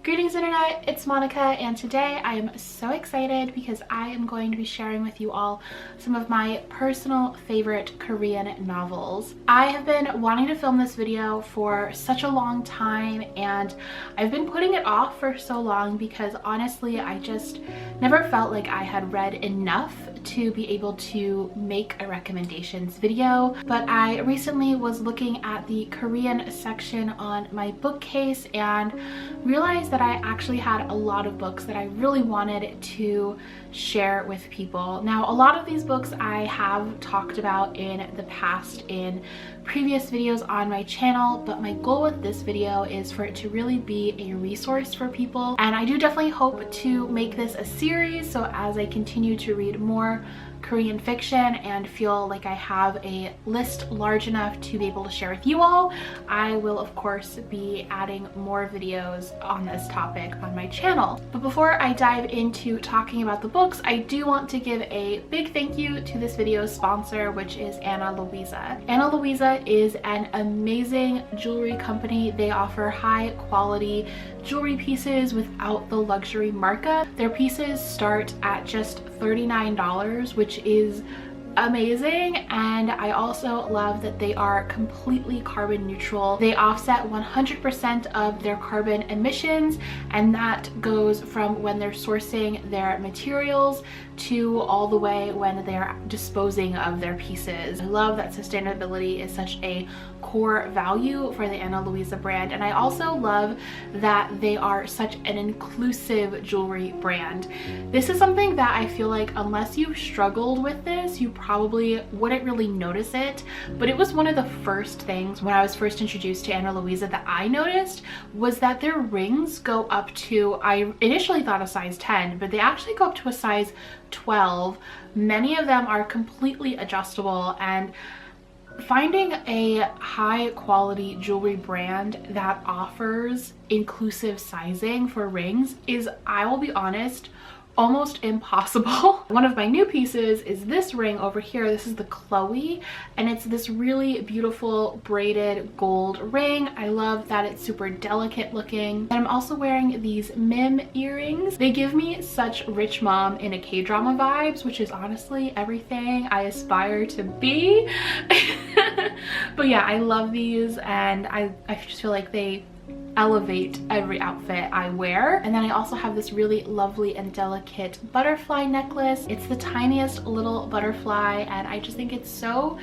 Greetings internet, it's Monica, and today I am so excited because I am going to be sharing with you all some of my personal favorite Korean novels. I have been wanting to film this video for such a long time, and I've been putting it off for so long because honestly I just never felt like I had read enough to be able to make a recommendations video. But I recently was looking at the Korean section on my bookcase and realized that I actually had a lot of books that I really wanted to share with people. Now, a lot of these books I have talked about in the past in previous videos on my channel, but my goal with this video is for it to really be a resource for people, and I do definitely hope to make this a series, so as I continue to read more Korean fiction and feel like I have a list large enough to be able to share with you all, I will of course be adding more videos on this topic on my channel. But before I dive into talking about the books, I do want to give a big thank you to this video's sponsor, which is Luisa. Luisa is an amazing jewelry company. They offer high quality jewelry pieces without the luxury markup. Their pieces start at just $39, which is amazing, and I also love that they are completely carbon neutral. They offset 100% of their carbon emissions, and that goes from when they're sourcing their materials to all the way when they're disposing of their pieces. I love that sustainability is such a core value for the Luisa brand, and I also love that they are such an inclusive jewelry brand. This is something that I feel like unless you've struggled with this, you probably wouldn't really notice it, but it was one of the first things when I was first introduced to Luisa that I noticed was that their rings go up to, I initially thought a size 10, but they actually go up to a size 12. Many of them are completely adjustable, and finding a high quality jewelry brand that offers inclusive sizing for rings is, I will be honest, almost impossible. One of my new pieces is this ring over here. This is the Chloe, and it's this really beautiful braided gold ring. I love that it's super delicate looking. And I'm also wearing these Mim earrings. They give me such rich mom in a K-drama vibes, which is honestly everything I aspire to be. But yeah, I love these, and I just feel like they elevate every outfit I wear. And then I also have this really lovely and delicate butterfly necklace. It's the tiniest little butterfly, and I just think it's so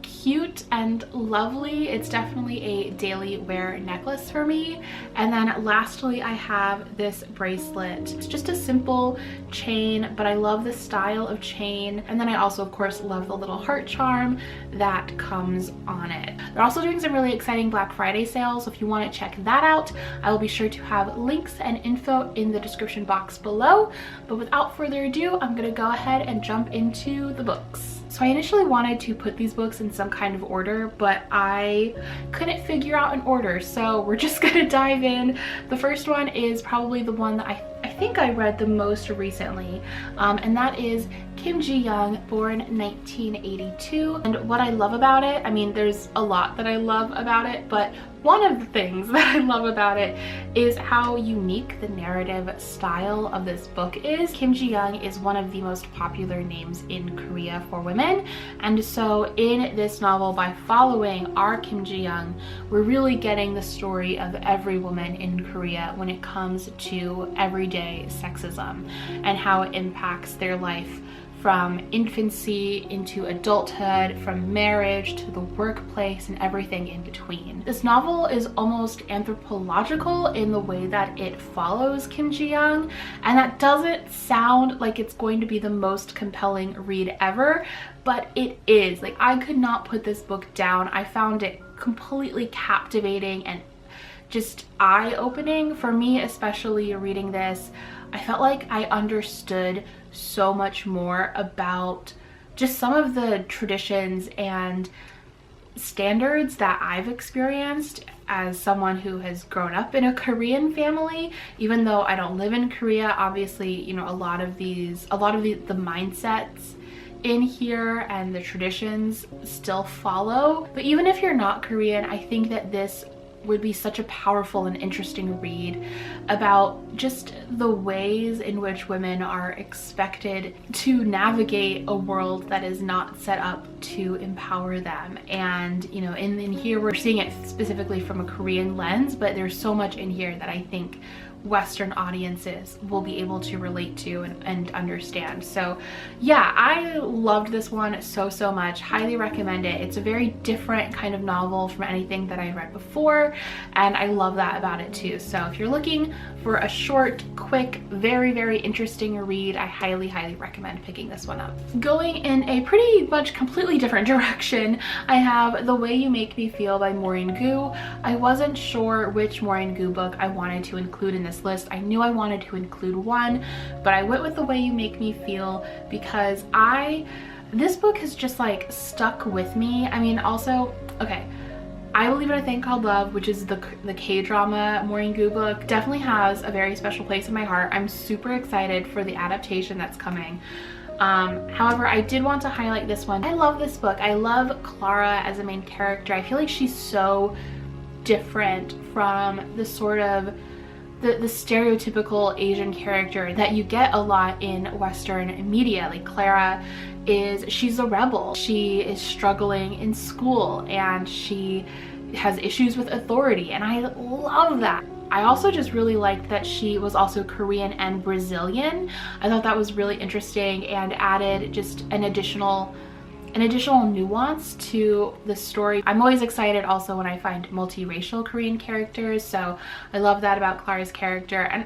cute and lovely. It's definitely a daily wear necklace for me. And then lastly, I have this bracelet. It's just a simple chain, but I love the style of chain. And then I also of course love the little heart charm that comes on it. They're also doing some really exciting Black Friday sales, so if you want to check that out, I will be sure to have links and info in the description box below. But without further ado, I'm gonna go ahead and jump into the books. So I initially wanted to put these books in some kind of order, but I couldn't figure out an order, so we're just gonna dive in. The first one is probably the one that I think I read the most recently, and that is Kim Ji-young, born 1982. And what I love about it, I mean, there's a lot that I love about it, but one of the things that I love about it is how unique the narrative style of this book is. Kim Ji-young is one of the most popular names in Korea for women, and so in this novel, by following our Kim Ji-young, we're really getting the story of every woman in Korea when it comes to everyday sexism and how it impacts their life from infancy into adulthood, from marriage to the workplace, and everything in between. This novel is almost anthropological in the way that it follows Kim Ji-young, and that doesn't sound like it's going to be the most compelling read ever, but it is. Like, I could not put this book down. I found it completely captivating and just eye-opening. For me, especially reading this, I felt like I understood so much more about just some of the traditions and standards that I've experienced as someone who has grown up in a Korean family. Even though I don't live in Korea, obviously, you know, a lot of the mindsets in here and the traditions still follow. But even if you're not Korean, I think that this would be such a powerful and interesting read about just the ways in which women are expected to navigate a world that is not set up to empower them. And you know, in here we're seeing it specifically from a Korean lens, but there's so much in here that I think Western audiences will be able to relate to and understand. So yeah, I loved this one so much. Highly recommend it. It's a very different kind of novel from anything that I read before, and I love that about it too. So if you're looking for a short, quick, very interesting read, I highly recommend picking this one up. Going in a pretty much completely different direction, I have The Way You Make Me Feel by Maureen Goo. I wasn't sure which Maureen Goo book I wanted to include in this list. I knew I wanted to include one, but I went with The Way You Make Me Feel because this book has just like stuck with me. I mean, also, okay, I Believe in a Thing Called Love, which is the K-drama Maureen Goo book, definitely has a very special place in my heart. I'm super excited for the adaptation that's coming. However, I did want to highlight this one. I love this book. I love Clara as a main character. I feel like she's so different from the sort of the stereotypical Asian character that you get a lot in Western media. Like Clara she's a rebel. She is struggling in school and she has issues with authority, and I love that. I also just really liked that she was also Korean and Brazilian. I thought that was really interesting and added just an additional nuance to the story. I'm always excited also when I find multiracial Korean characters, so I love that about Clara's character. And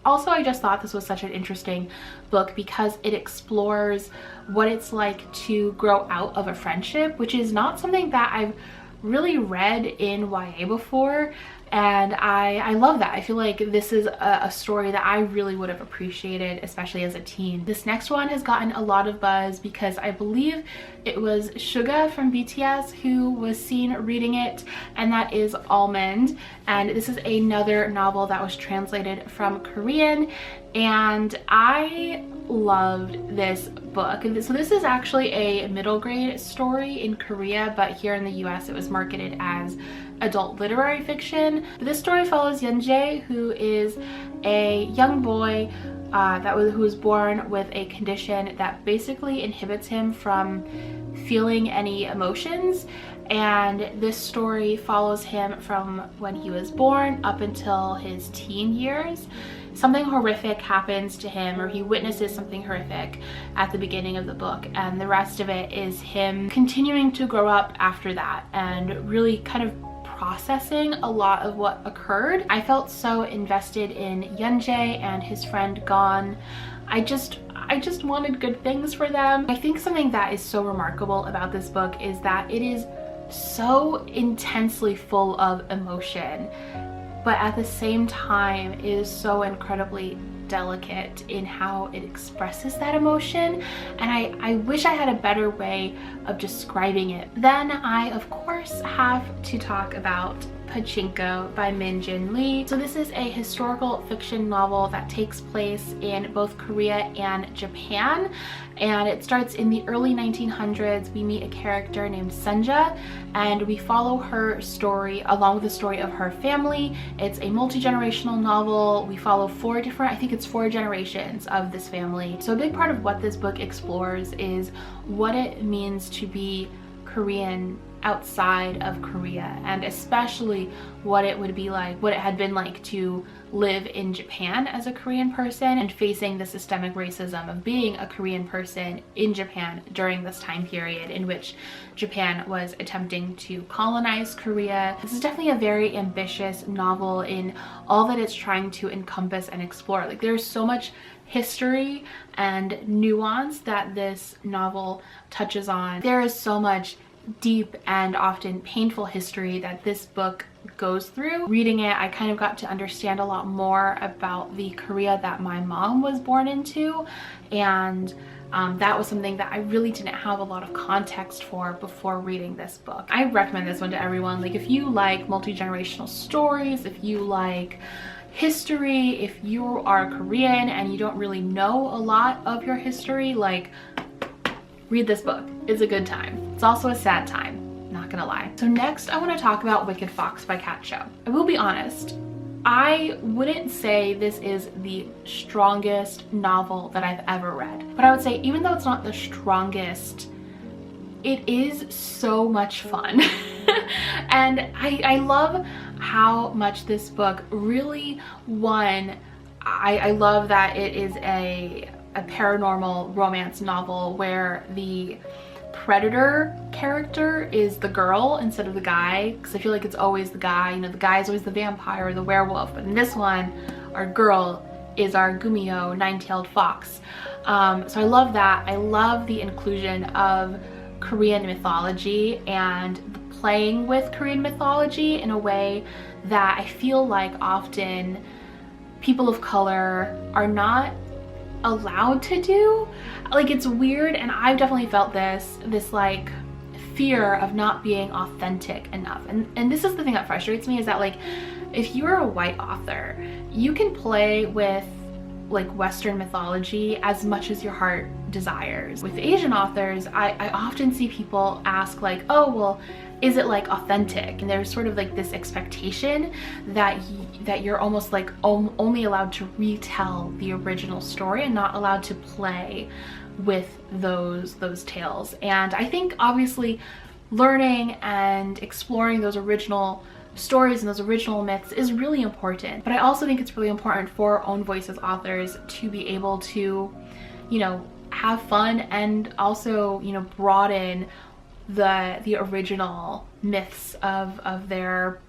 also I just thought this was such an interesting book because it explores what it's like to grow out of a friendship, which is not something that I've really read in YA before, and I love that. I feel like this is a story that I really would have appreciated, especially as a teen. This next one has gotten a lot of buzz because I believe it was Suga from BTS who was seen reading it, and that is Almond. And this is another novel that was translated from Korean, and I loved this book. So this is actually a middle grade story in Korea, but here in the US it was marketed as adult literary fiction. But this story follows Yeonjae, who is a young boy who was born with a condition that basically inhibits him from feeling any emotions. And this story follows him from when he was born up until his teen years. Something horrific happens to him, or he witnesses something horrific at the beginning of the book, and the rest of it is him continuing to grow up after that and really kind of processing a lot of what occurred. I felt so invested in Yeonjae and his friend Gon. I just wanted good things for them. I think something that is so remarkable about this book is that it is so intensely full of emotion, but at the same time it is so incredibly delicate in how it expresses that emotion, and I wish I had a better way of describing it. Then I of course have to talk about Pachinko by Min Jin Lee. So this is a historical fiction novel that takes place in both Korea and Japan, and it starts in the early 1900s. We meet a character named Senja, and we follow her story along with the story of her family. It's a multi-generational novel. We follow four generations of this family. So a big part of what this book explores is what it means to be Korean outside of Korea, and especially what it would be like, what it had been like to live in Japan as a Korean person and facing the systemic racism of being a Korean person in Japan during this time period in which Japan was attempting to colonize Korea. This is definitely a very ambitious novel in all that it's trying to encompass and explore. Like, there's so much history and nuance that this novel touches on. There is so much deep and often painful history that this book goes through. Reading it, I kind of got to understand a lot more about the Korea that my mom was born into, and that was something that I really didn't have a lot of context for before reading this book. I recommend this one to everyone. Like, if you like multi-generational stories, if you like history, if you are Korean and you don't really know a lot of your history, like, read this book. It's a good time. It's also a sad time, not gonna lie. So next I want to talk about Wicked Fox by Cat Cho. I will be honest, I wouldn't say this is the strongest novel that I've ever read, but I would say even though it's not the strongest, it is so much fun. And I love how much this book really won. I love that it is a paranormal romance novel where the predator character is the girl instead of the guy, because I feel like it's always the guy, you know, the guy is always the vampire or the werewolf, but in this one our girl is our Gumio nine-tailed fox. So I love that. I love the inclusion of Korean mythology and playing with Korean mythology in a way that I feel like often people of color are not allowed to do. Like, it's weird, and I've definitely felt this like fear of not being authentic enough. And this is the thing that frustrates me, is that like if you're a white author, you can play with like Western mythology as much as your heart desires. With Asian authors, I often see people ask like, oh well, is it like authentic? And there's sort of like this expectation that you're almost like only allowed to retell the original story and not allowed to play with those tales. And I think obviously learning and exploring those original stories and those original myths is really important, but I also think it's really important for our own voice as authors to be able to, you know, have fun and also, you know, broaden the original myths of their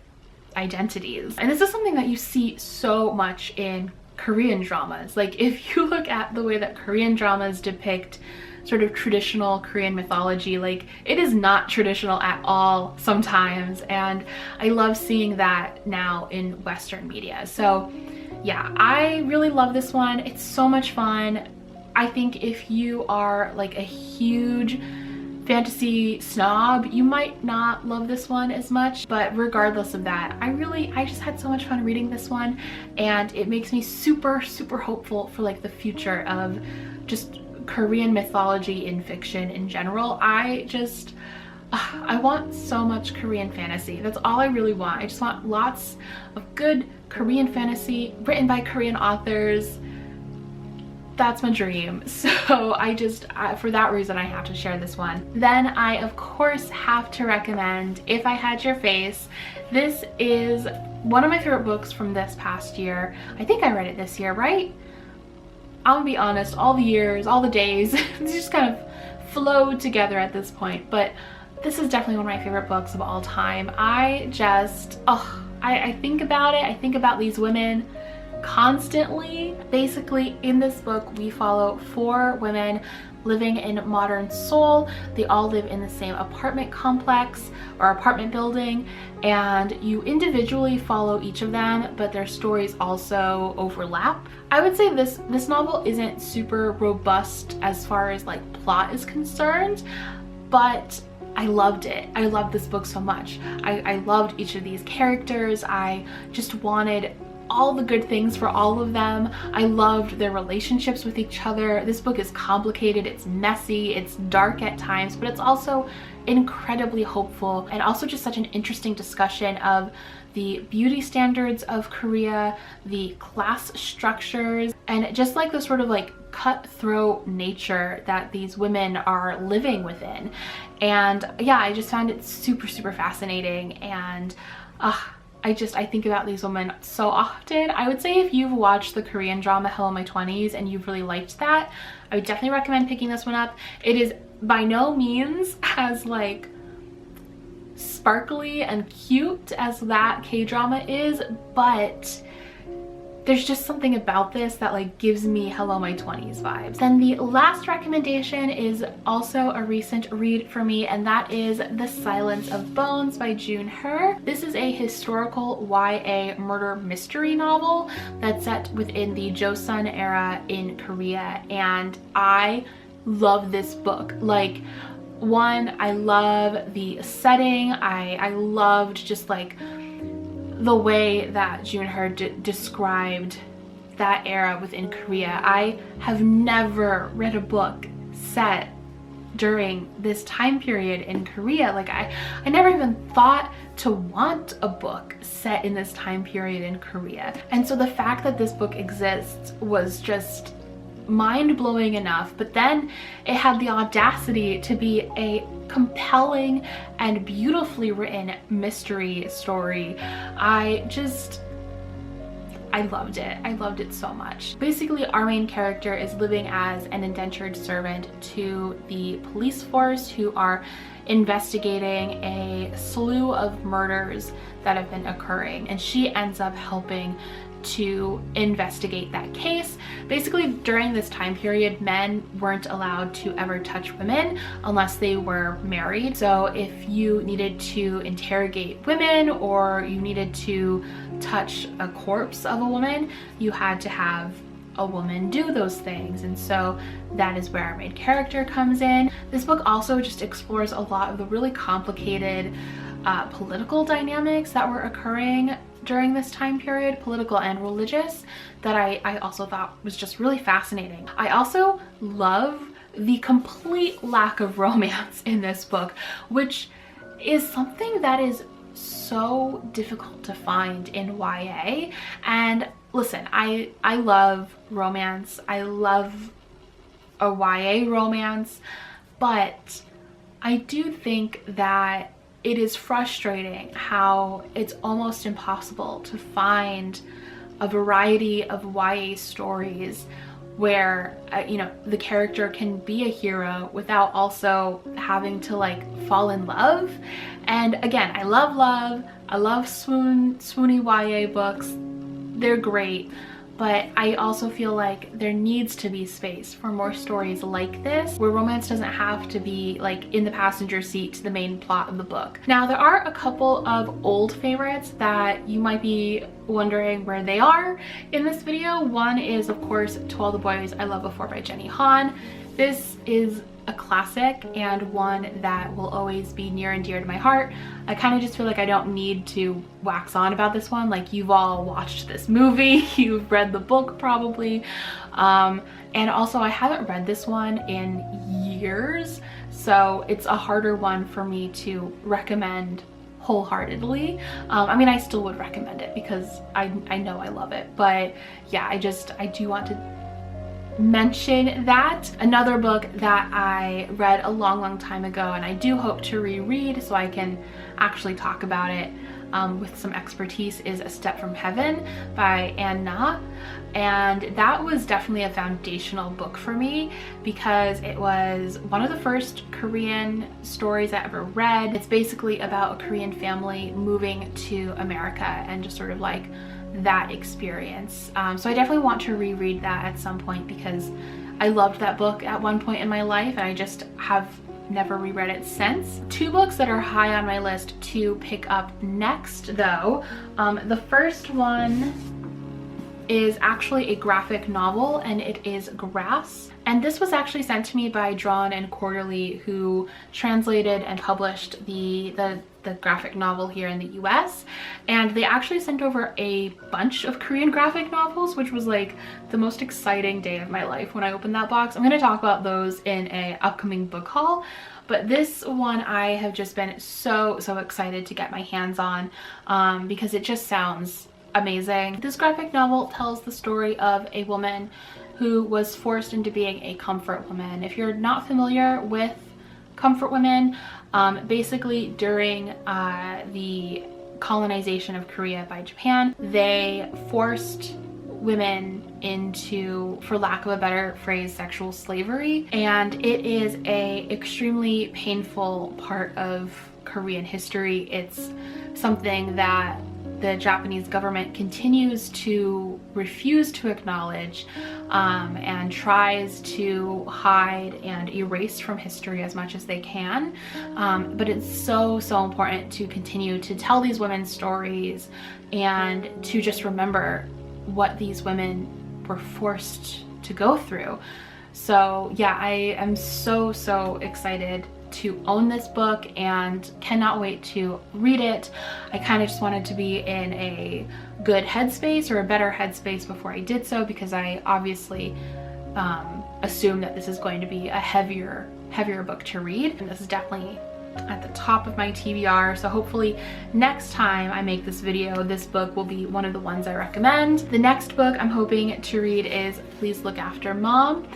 identities. And this is something that you see so much in Korean dramas. Like, if you look at the way that Korean dramas depict sort of traditional Korean mythology, like, it is not traditional at all sometimes, and I love seeing that now in Western media. So yeah, I really love this one. It's so much fun. I think if you are like a huge fantasy snob, you might not love this one as much, but regardless of that, I just had so much fun reading this one, and it makes me super hopeful for like the future of just Korean mythology in fiction in general. I want so much Korean fantasy. That's all I really want. I just want lots of good Korean fantasy written by Korean authors. That's my dream. So for that reason, I have to share this one. Then I of course have to recommend If I Had Your Face. This is one of my favorite books from this past year. I think I read it this year, right? I'm gonna be honest, all the years, all the days, it's just kind of flowed together at this point, but this is definitely one of my favorite books of all time. I think about it, I think about these women constantly. Basically, in this book, we follow 4 women living in modern Seoul. They all live in the same apartment complex or apartment building, and you individually follow each of them, but their stories also overlap. I would say this novel isn't super robust as far as like plot is concerned, but I loved it. I loved this book so much. I loved each of these characters. I just wanted all the good things for all of them. I loved their relationships with each other. This book is complicated, it's messy, it's dark at times, but it's also incredibly hopeful, and also just such an interesting discussion of the beauty standards of Korea, the class structures, and just like the sort of like cutthroat nature that these women are living within. And yeah, I just found it super fascinating, and I think about these women so often. I would say if you've watched the Korean drama Hello My 20s and you've really liked that, I would definitely recommend picking this one up. It is by no means as like sparkly and cute as that K-drama is, but there's just something about this that like gives me Hello My 20s vibes. Then the last recommendation is also a recent read for me, and that is The Silence of Bones by June Her. This is a historical YA murder mystery novel that's set within the Joseon era in Korea, and I love this book. Like, one, I love the setting. I loved just like the way that June Her described that era within Korea. I have never read a book set during this time period in Korea. Like I never even thought to want a book set in this time period in Korea. And so the fact that this book exists was just mind-blowing enough, but then it had the audacity to be a compelling and beautifully written mystery story. I loved it. I loved it so much. Basically, our main character is living as an indentured servant to the police force who are investigating a slew of murders that have been occurring, and she ends up helping to investigate that case. Basically, during this time period, men weren't allowed to ever touch women unless they were married. So if you needed to interrogate women or you needed to touch a corpse of a woman, you had to have a woman do those things. And so that is where our main character comes in. This book also just explores a lot of the really complicated political dynamics that were occurring during this time period, political and religious, that I also thought was just really fascinating. I also love the complete lack of romance in this book, which is something that is so difficult to find in YA. And listen, I love romance. I love a YA romance, but I do think that it is frustrating how it's almost impossible to find a variety of YA stories where you know, the character can be a hero without also having to like fall in love. And again, I love love. I love swoony YA books. They're great. But I also feel like there needs to be space for more stories like this, where romance doesn't have to be like in the passenger seat to the main plot of the book. Now, there are a couple of old favorites that you might be wondering where they are in this video. One is, of course, To All the Boys I Loved Before by Jenny Han. This is a classic and one that will always be near and dear to my heart. I kind of just feel like I don't need to wax on about this one. Like, you've all watched this movie, you've read the book probably. And also I haven't read this one in years, so it's a harder one for me to recommend wholeheartedly. I mean, I still would recommend it because I know I love it, but yeah, I do want to mention that. Another book that I read a long time ago and I do hope to reread so I can actually talk about it with some expertise is A Step from Heaven by Ann Na. And that was definitely a foundational book for me because it was one of the first Korean stories I ever read. It's basically about a Korean family moving to America and just sort of like that experience. So I definitely want to reread that at some point because I loved that book at one point in my life and I just have never reread it since. Two books that are high on my list to pick up next though. The first one is actually a graphic novel and it is Grass. And this was actually sent to me by Drawn and Quarterly, who translated and published the graphic novel here in the US. And they actually sent over a bunch of Korean graphic novels, which was like the most exciting day of my life when I opened that box. I'm going to talk about those in an upcoming book haul. But this one I have just been so excited to get my hands on because it just sounds amazing. This graphic novel tells the story of a woman who was forced into being a comfort woman. If you're not familiar with comfort women, basically during the colonization of Korea by Japan, they forced women into, for lack of a better phrase, sexual slavery. And it is a extremely painful part of Korean history. It's something that the Japanese government continues to refuse to acknowledge and tries to hide and erase from history as much as they can. But it's so important to continue to tell these women's stories and to just remember what these women were forced to go through. So yeah, I am so excited to own this book and cannot wait to read it. I kind of just wanted to be in a good headspace or a better headspace before I did so because I obviously assume that this is going to be a heavier book to read. And this is definitely at the top of my TBR, so hopefully next time I make this video, this book will be one of the ones I recommend. The next book I'm hoping to read is Please Look After Mom,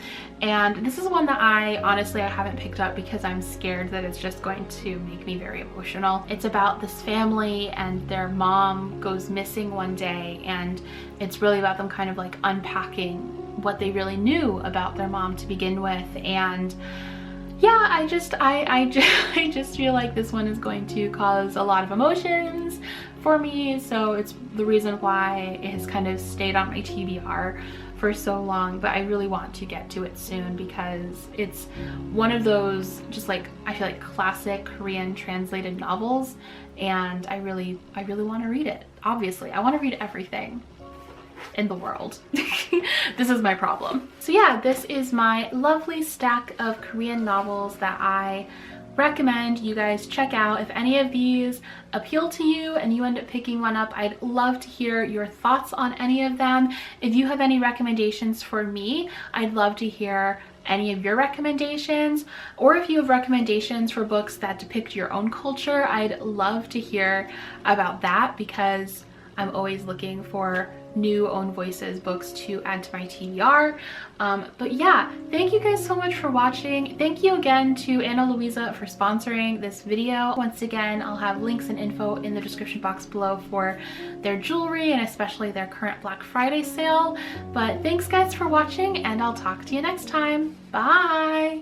and this is one that I haven't picked up because I'm scared that it's just going to make me very emotional. It's about this family and their mom goes missing one day, and it's really about them kind of like unpacking what they really knew about their mom to begin with. And yeah, I just feel like this one is going to cause a lot of emotions for me, so it's the reason why it has kind of stayed on my TBR for so long. But I really want to get to it soon because it's one of those just like, I feel like, classic Korean translated novels, and I really want to read it. Obviously, I want to read everything in the world. This is my problem. So yeah, this is my lovely stack of Korean novels that I recommend you guys check out. If any of these appeal to you and you end up picking one up, I'd love to hear your thoughts on any of them. If you have any recommendations for me, I'd love to hear any of your recommendations, or if you have recommendations for books that depict your own culture, I'd love to hear about that, because I'm always looking for new own voices books to add to my TBR. But yeah, thank you guys so much for watching. Thank you again to Ana Luisa for sponsoring this video. Once again, I'll have links and info in the description box below for their jewelry and especially their current Black Friday sale. But thanks guys for watching, and I'll talk to you next time. Bye!